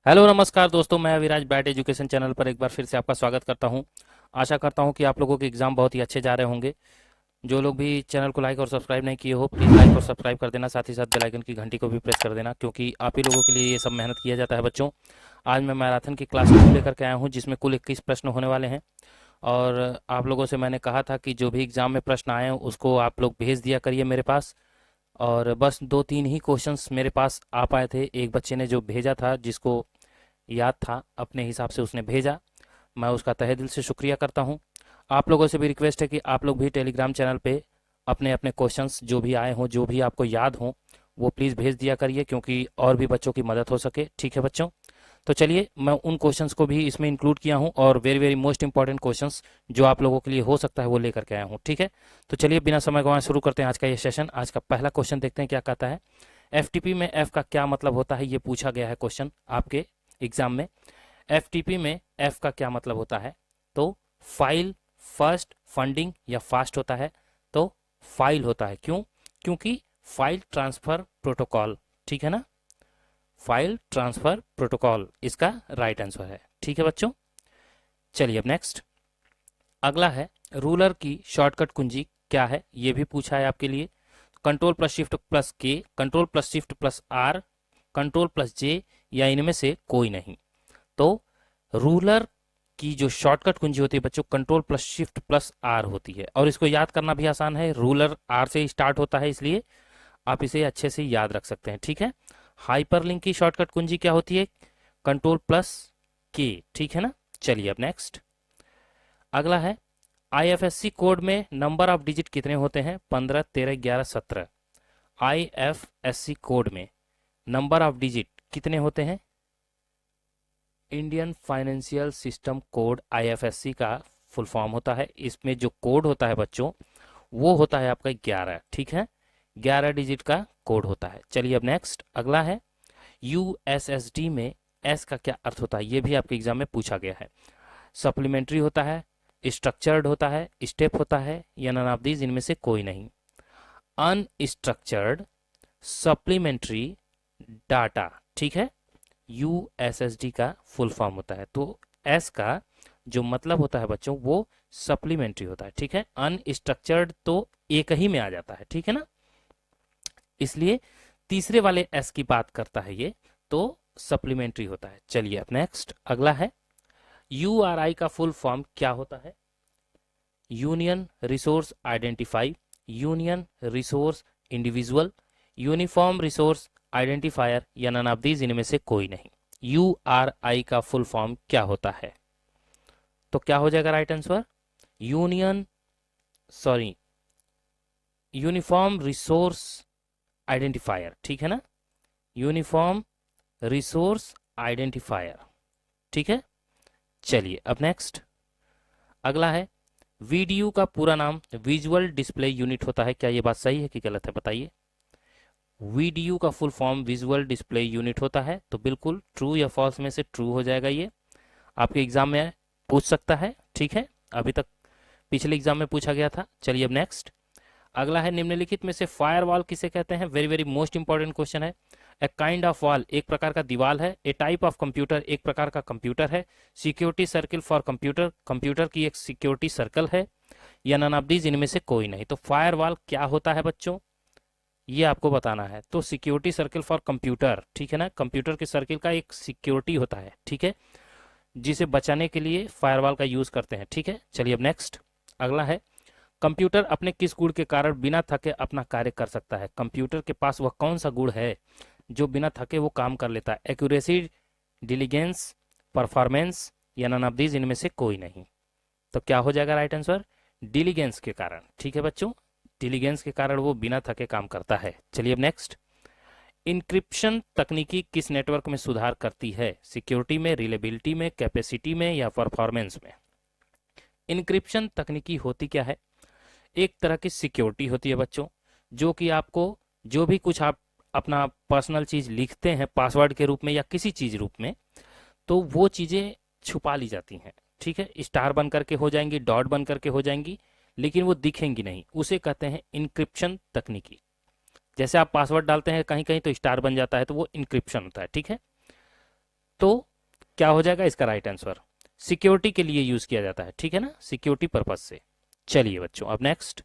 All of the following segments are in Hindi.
हेलो नमस्कार दोस्तों, मैं अविराज बैट एजुकेशन चैनल पर एक बार फिर से आपका स्वागत करता हूं। आशा करता हूं कि आप लोगों के एग्ज़ाम बहुत ही अच्छे जा रहे होंगे। जो लोग भी चैनल को लाइक और सब्सक्राइब नहीं किए हो, प्लीज़ लाइक और सब्सक्राइब कर देना, साथ ही साथ बेल आइकन की घंटी को भी प्रेस कर देना, क्योंकि आप ही लोगों के लिए ये सब मेहनत किया जाता है बच्चों। आज मैं मैराथन की क्लास 2 लेकर के आया हूँ, जिसमें कुल 21 प्रश्न होने वाले हैं। और आप लोगों से मैंने कहा था कि जो भी एग्ज़ाम में प्रश्न आए हैं उसको आप लोग भेज दिया करिए मेरे पास। और बस 2-3 ही क्वेश्चंस मेरे पास आ पाए थे। एक बच्चे ने जो भेजा था, जिसको याद था अपने हिसाब से उसने भेजा, मैं उसका तहे दिल से शुक्रिया करता हूँ। आप लोगों से भी रिक्वेस्ट है कि आप लोग भी टेलीग्राम चैनल पे अपने अपने क्वेश्चंस जो भी आए हों, जो भी आपको याद हों, वो प्लीज़ भेज दिया करिए, क्योंकि और भी बच्चों की मदद हो सके। ठीक है बच्चों, तो चलिए मैं उन क्वेश्चंस को भी इसमें इंक्लूड किया हूँ, और very very most important questions जो आप लोगों के लिए हो सकता है वो लेकर के आया हूँ। ठीक है, तो चलिए बिना समय गंवाए शुरू करते हैं आज का ये सेशन। आज का पहला क्वेश्चन देखते हैं क्या कहता है। एफटीपी में एफ का क्या मतलब होता है, ये पूछा गया है क्वेश्चन आपके एग्जाम में। एफटीपी में एफ का क्या मतलब होता है? तो फाइल, फर्स्ट, फंडिंग या फास्ट होता है। तो फाइल होता है। क्यों? क्योंकि फाइल ट्रांसफर प्रोटोकॉल, ठीक है ना, फाइल ट्रांसफर प्रोटोकॉल इसका राइट आंसर है। ठीक है बच्चों, चलिए अब नेक्स्ट। अगला है, रूलर की शॉर्टकट कुंजी क्या है, ये भी पूछा है आपके लिए। Control plus shift plus K, control plus shift plus R, control plus J, या इनमें से कोई नहीं। तो रूलर की जो शॉर्टकट कुंजी होती है बच्चों, control plus shift plus R होती है, और इसको याद करना भी आसान है। रूलर आर से स्टार्ट होता है, इसलिए आप इसे अच्छे से याद रख सकते हैं। ठीक है, हाइपरलिंक की शॉर्टकट कुंजी क्या होती है? कंट्रोल प्लस के। ठीक है ना, चलिए अब नेक्स्ट। अगला है, आईएफएससी कोड में नंबर ऑफ डिजिट कितने होते हैं? 15, 13, 11, 17। आईएफएससी कोड में नंबर ऑफ डिजिट कितने होते हैं? Indian financial system code, IFSC का फुल फॉर्म होता है। इसमें जो कोड होता है बच्चों, वो होता है आपका 11। ठीक है, 11 डिजिट का कोड होता है। चलिए अब नेक्स्ट अगला है, यूएसएसडी में एस का क्या अर्थ होता है, ये भी आपके एग्जाम में पूछा गया है। सप्लीमेंट्री होता है, स्ट्रक्चर्ड होता है, स्टेप होता है, या नन ऑफ दीज इनमें से कोई नहीं। Unstructured, supplementary, data. ठीक है, यूएसएसडी का फुल फॉर्म होता है। तो एस का जो मतलब होता है बच्चों, वो सप्लीमेंट्री होता है। ठीक है, अनस्ट्रक्चर्ड तो एक ही में आ जाता है, ठीक है ना, इसलिए तीसरे वाले एस की बात करता है ये, तो सप्लीमेंट्री होता है। चलिए अब नेक्स्ट अगला है, यूआरआई का फुल फॉर्म क्या होता है? Union resource identify, union resource individual, uniform resource identifier, या नन ऑफ दीज इनमें से कोई नहीं। यूआरआई का फुल फॉर्म क्या होता है? तो क्या हो जाएगा right answer? Union sorry uniform resource identifier. ठीक है ना, यूनिफॉर्म रिसोर्स आइडेंटिफायर। ठीक है, चलिए अब नेक्स्ट अगला है, वीडीयू का पूरा नाम विजुअल डिस्प्ले यूनिट होता है। क्या ये बात सही है कि गलत है, बताइए। वीडीयू का full form visual display unit होता है, तो बिल्कुल ट्रू या फॉल्स में से ट्रू हो जाएगा। ये आपके एग्जाम में पूछ सकता है। ठीक है, अभी तक पिछले एग्जाम में पूछा गया था। चलिए अब नेक्स्ट अगला है, निम्नलिखित में से फायरवॉल किसे कहते हैं? Very very most important question है। ए काइंड ऑफ वॉल, एक प्रकार का दीवाल है। ए टाइप ऑफ कंप्यूटर, एक प्रकार का कंप्यूटर है। Security circle for computer, computer की एक सिक्योरिटी सर्कल है, या नन ऑफ दीज इनमें से कोई नहीं। तो फायरवॉल क्या होता है बच्चों, ये आपको बताना है। तो सिक्योरिटी सर्किल फॉर कंप्यूटर, ठीक है ना, कंप्यूटर के सर्किल का एक सिक्योरिटी होता है, ठीक है, जिसे बचाने के लिए फायरवॉल का यूज करते हैं। ठीक है, चलिए अब नेक्स्ट अगला है, कंप्यूटर अपने किस गुण के कारण बिना थके अपना कार्य कर सकता है? कंप्यूटर के पास वह कौन सा गुण है जो बिना थके वो काम कर लेता है? एक्यूरेसी, डिलीजेंस, परफॉर्मेंस, या नन ऑफ दीज इनमें से कोई नहीं। तो क्या हो जाएगा राइट आंसर? डिलीजेंस के कारण। ठीक है बच्चों, डिलीजेंस के कारण वो बिना थके काम करता है। चलिए अब नेक्स्ट, इंक्रिप्शन तकनीकी किस नेटवर्क में सुधार करती है? सिक्योरिटी में, रिलेबिलिटी में, कैपेसिटी में, या परफॉर्मेंस में? इंक्रिप्शन तकनीकी होती क्या है? एक तरह की सिक्योरिटी होती है बच्चों, जो कि आपको जो भी कुछ आप अपना पर्सनल चीज लिखते हैं पासवर्ड के रूप में या किसी चीज रूप में, तो वो चीजें छुपा ली जाती हैं। ठीक है, स्टार बन करके हो जाएंगी, डॉट बन करके हो जाएंगी, लेकिन वो दिखेंगी नहीं। उसे कहते हैं इंक्रिप्शन तकनीकी। जैसे आप पासवर्ड डालते हैं कहीं कहीं तो स्टार बन जाता है, तो वो इंक्रिप्शन होता है। ठीक है, तो क्या हो जाएगा इसका राइट आंसर? सिक्योरिटी के लिए यूज किया जाता है, ठीक है ना, सिक्योरिटी पर्पज से। चलिए बच्चों, अब नेक्स्ट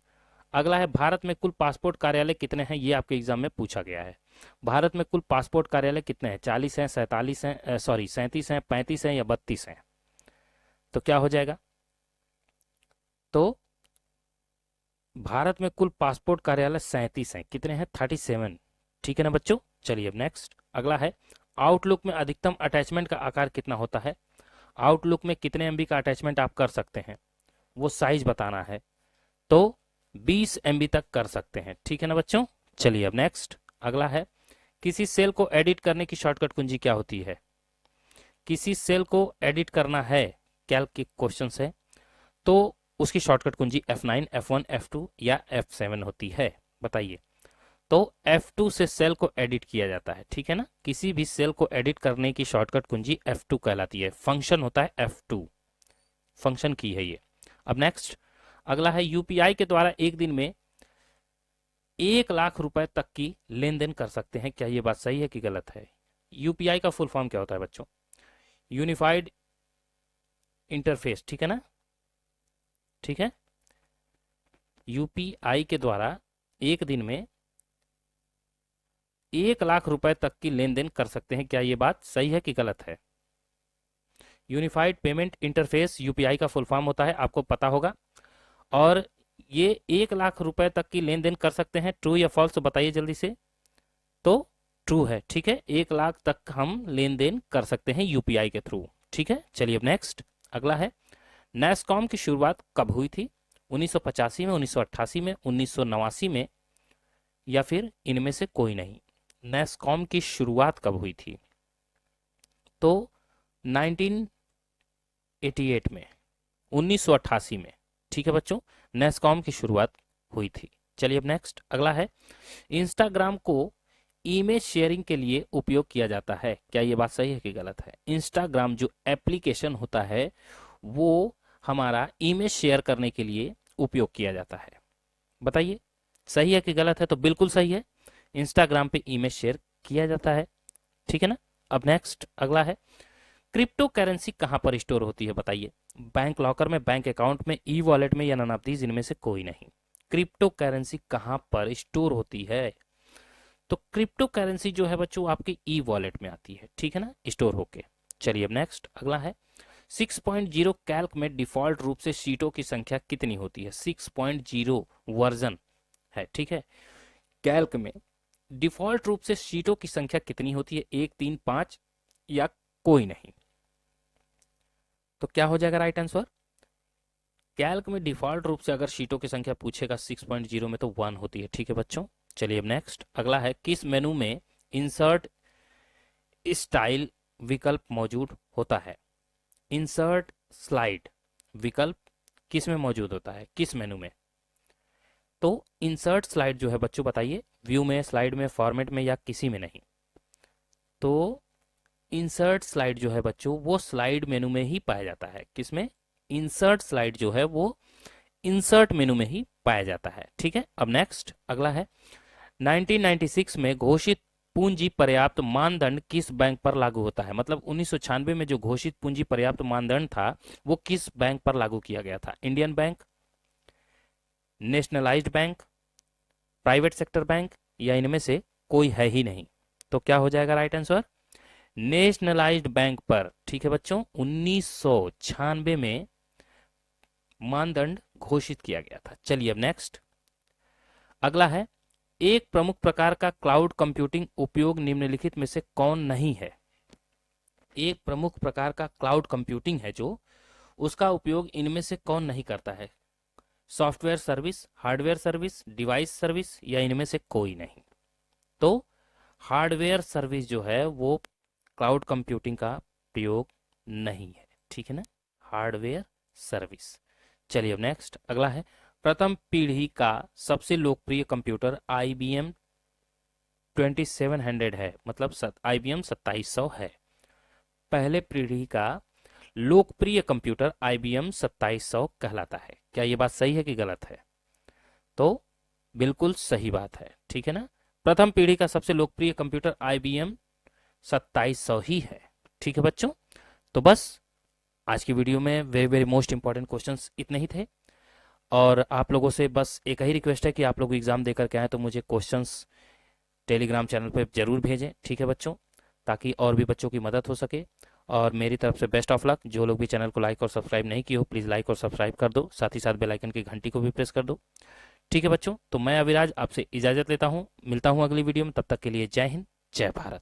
अगला है, भारत में कुल पासपोर्ट कार्यालय कितने हैं? ये आपके एग्जाम में पूछा गया है। भारत में कुल पासपोर्ट कार्यालय कितने हैं? 40 हैं, 47 हैं, सॉरी 37 हैं, 35 हैं या 32 हैं? तो क्या हो जाएगा? तो भारत में कुल पासपोर्ट कार्यालय 37 हैं। कितने हैं? 37। ठीक है ना बच्चों। चलिए अब नेक्स्ट अगला है, आउटलुक में अधिकतम अटैचमेंट का आकार कितना होता है? आउटलुक में कितने एमबी का अटैचमेंट आप कर सकते हैं, वो साइज बताना है। तो 20 एमबी तक कर सकते हैं, ठीक है ना बच्चों। चलिए अब नेक्स्ट अगला है, किसी सेल को एडिट करने की शॉर्टकट कुंजी क्या होती है? किसी सेल को एडिट करना है, कैल्क के क्वेश्चन है, तो उसकी शॉर्टकट कुंजी F9, F1, F2 या F7 होती है, बताइए। तो F2 से सेल को एडिट किया जाता है, ठीक है ना। किसी भी सेल को एडिट करने की शॉर्टकट कुंजी F2 कहलाती है। फंक्शन होता है F2, फंक्शन की है ये। अब नेक्स्ट अगला है, यूपीआई के द्वारा एक दिन में 1 लाख रुपए तक की लेन देन कर सकते हैं, क्या ये बात सही है कि गलत है? यूपीआई का फुल फॉर्म क्या होता है बच्चों? यूनिफाइड इंटरफेस, ठीक है ना, ठीक है। यूपीआई के द्वारा एक दिन में 1 लाख रुपए तक की लेन देन कर सकते हैं, क्या ये बात सही है कि गलत है? यूनिफाइड पेमेंट इंटरफेस यूपीआई का फुल फॉर्म होता है, आपको पता होगा। और ये 1 लाख रुपए तक की लेन देन कर सकते हैं, ट्रू या फॉल्स बताइए जल्दी से। तो ट्रू है, ठीक है, 1 लाख तक हम लेन देन कर सकते हैं यूपीआई के थ्रू, ठीक है। चलिए अब नेक्स्ट अगला है, नैसकॉम की शुरुआत कब हुई थी? 1985 में, 1988 में, 1989 में या फिर इनमें से कोई नहीं? नैसकॉम की शुरुआत कब हुई थी? तो 1988 में, 1988 में, ठीक है बच्चों, नैसकॉम की शुरुआत हुई थी। चलिए अब नेक्स्ट अगला है, इंस्टाग्राम को इमेज शेयरिंग के लिए उपयोग किया जाता है, क्या ये बात सही है कि गलत है? इंस्टाग्राम जो एप्लीकेशन होता है वो हमारा इमेज शेयर करने के लिए उपयोग किया जाता है, बताइए सही है कि गलत है? तो बिल्कुल सही है, इंस्टाग्राम पे इमेज शेयर किया जाता है, ठीक है ना। अब नेक्स्ट अगला है, क्रिप्टो करेंसी कहां पर स्टोर होती है, बताइए। बैंक लॉकर में, बैंक अकाउंट में, ई वॉलेट में या नन ऑफ दीज इनमें से कोई नहीं? क्रिप्टो करेंसी कहां पर स्टोर होती है? तो क्रिप्टो करेंसी जो है बच्चों आपकी ई वॉलेट में आती है, ठीक है ना, स्टोर होके। चलिए अब नेक्स्ट अगला है, 6.0 कैल्क में डिफॉल्ट रूप से शीटों की संख्या कितनी होती है? 6.0 वर्जन है, ठीक है। कैल्क में डिफॉल्ट रूप से शीटों की संख्या कितनी होती है? 1, 3, 5 या कोई नहीं? तो क्या हो जाएगा राइट आंसर? कैल्क में डिफॉल्ट रूप से अगर शीटों की संख्या पूछेगा 6.0 में तो 1 होती है, ठीक है बच्चों। चलिए अब नेक्स्ट अगला है, किस मेनू में इंसर्ट स्टाइल विकल्प मौजूद होता है? इंसर्ट स्लाइड विकल्प किस में मौजूद होता है, किस मेनू में? तो इंसर्ट स्लाइड जो है बच्चों बताइए, व्यू में, स्लाइड में, फॉर्मेट में या किसी में नहीं? तो इंसर्ट स्लाइड जो है बच्चों वो स्लाइड मेनू में ही पाया जाता है, किसमें? इंसर्ट स्लाइड जो है वो इंसर्ट मेनू में ही पाया जाता है, ठीक है। अब नेक्स्ट अगला है, 1996 में घोषित पूंजी पर्याप्त मानदंड किस बैंक पर लागू होता है? मतलब 1996 में जो घोषित पूंजी पर्याप्त मानदंड था वो किस बैंक पर लागू किया गया था? Indian bank, nationalised bank, private sector bank या इनमें से कोई है ही नहीं? तो क्या हो जाएगा राइट आंसर? नेशनलाइज्ड बैंक पर, ठीक है बच्चों, 1996 में मानदंड घोषित किया गया था। चलिए अब नेक्स्ट अगला है, एक प्रमुख प्रकार का क्लाउड कंप्यूटिंग उपयोग निम्नलिखित में से कौन नहीं है? एक प्रमुख प्रकार का क्लाउड कंप्यूटिंग है जो, उसका उपयोग इनमें से कौन नहीं करता है? Software service, hardware service, device service या इनमें से कोई नहीं? तो हार्डवेयर सर्विस जो है वो क्लाउड कंप्यूटिंग का प्रयोग नहीं है, ठीक है ना, हार्डवेयर सर्विस। चलिए अब नेक्स्ट अगला है, प्रथम पीढ़ी का सबसे लोकप्रिय कंप्यूटर IBM 2700 है, मतलब IBM 2700 है। पहले पीढ़ी का लोकप्रिय कंप्यूटर IBM 2700 कहलाता है, क्या ये बात सही है कि गलत है? तो बिल्कुल सही बात है, ठीक है ना, प्रथम पीढ़ी का सबसे लोकप्रिय कंप्यूटर IBM 2700 ही है। ठीक है बच्चों, तो बस आज की वीडियो में very very most important questions इतने ही थे। और आप लोगों से बस एक ही रिक्वेस्ट है कि आप लोग एग्ज़ाम देकर के आए तो मुझे क्वेश्चंस टेलीग्राम चैनल पर ज़रूर भेजें, ठीक है बच्चों, ताकि और भी बच्चों की मदद हो सके। और मेरी तरफ से बेस्ट ऑफ लक। जो लोग भी चैनल को लाइक और सब्सक्राइब नहीं किए हो, प्लीज़ लाइक और सब्सक्राइब कर दो, साथ ही साथ बेल आइकन की घंटी को भी प्रेस कर दो। ठीक है बच्चों, तो मैं अविराज आपसे इजाज़त लेता हूँ, मिलता हूँ अगली वीडियो में, तब तक के लिए जय हिंद, जय भारत।